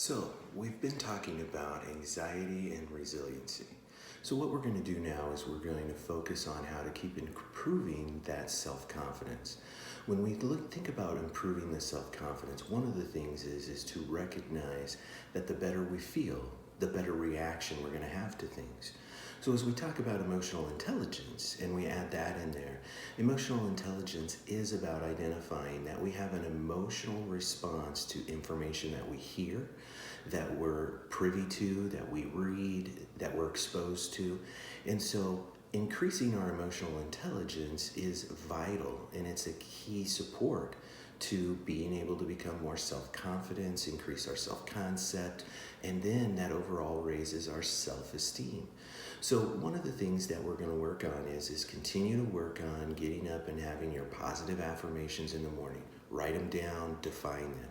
So, we've been talking about anxiety and resiliency. So, what we're going to do now is we're going to focus on how to keep improving that self confidence. When we think about improving the self confidence, one of the things is to recognize that the better we feel, the better reaction we're going to have to things. So, as we talk about emotional intelligence and we add that in there, emotional intelligence is about identifying that we have an emotional response to information that we hear, that we're privy to, that we read, that we're exposed to. And so, increasing our emotional intelligence is vital, and it's a key support to being able to become more self-confidence, increase our self-concept, and then that overall raises our self-esteem. So one of the things that we're going to work on is continue to work on getting up and having your positive affirmations in the morning. Write them down, define them.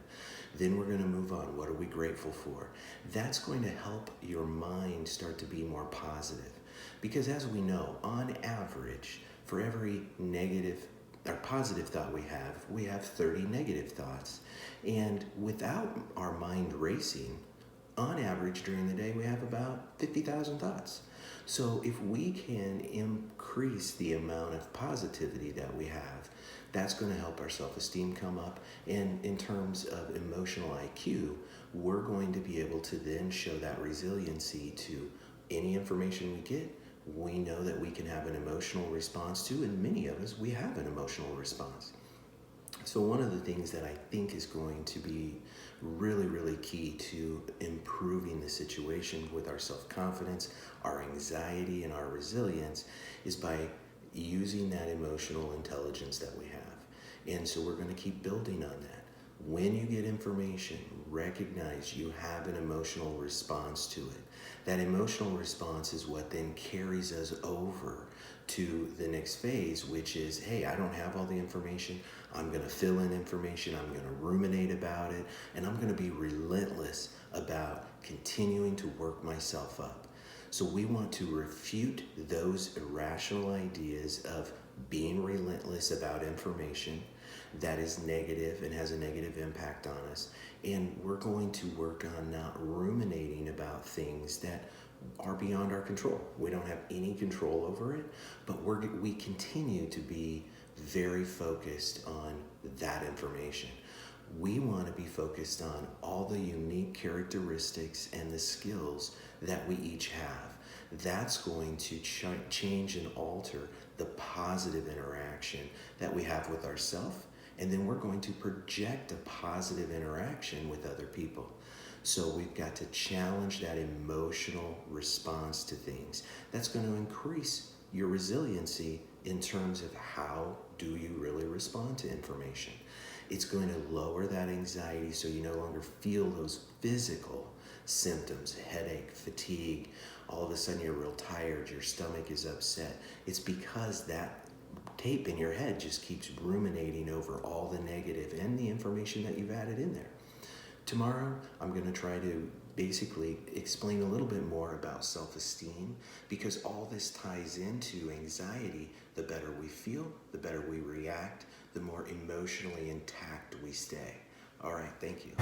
Then we're going to move on. What are we grateful for? That's going to help your mind start to be more positive. Because as we know, on average, for every negative or positive thought we have 30 negative thoughts. And without our mind racing, on average during the day, we have about 50,000 thoughts. So if we can increase the amount of positivity that we have, that's going to help our self-esteem come up. And in terms of emotional IQ, we're going to be able to then show that resiliency to any information we get. We know that we can have an emotional response to, and many of us, we have an emotional response. So one of the things that I think is going to be really, really key to improving the situation with our self-confidence, our anxiety, and our resilience is by using that emotional intelligence that we have. And so we're going to keep building on that. When you get information, recognize you have an emotional response to it. That emotional response is what then carries us over to the next phase, which is, hey, I don't have all the information. I'm going to fill in information. I'm going to ruminate about it. And I'm going to be relentless about continuing to work myself up. So we want to refute those irrational ideas of being relentless about information that is negative and has a negative impact on us. And we're going to work on not ruminating about things that are beyond our control. We don't have any control over it, but we continue to be very focused on that information. We want to be focused on all the unique characteristics and the skills that we each have. That's going to change and alter the positive interaction that we have with ourselves, and then we're going to project a positive interaction with other people. So we've got to challenge that emotional response to things. That's going to increase your resiliency in terms of how do you really respond to information. It's going to lower that anxiety so you no longer feel those physical symptoms, headache, fatigue. All of a sudden you're real tired, your stomach is upset. It's because that tape in your head just keeps ruminating over all the negative and the information that you've added in there. Tomorrow, I'm going to try to basically explain a little bit more about self-esteem, because all this ties into anxiety. The better we feel, the better we react, the more emotionally intact we stay. All right, thank you.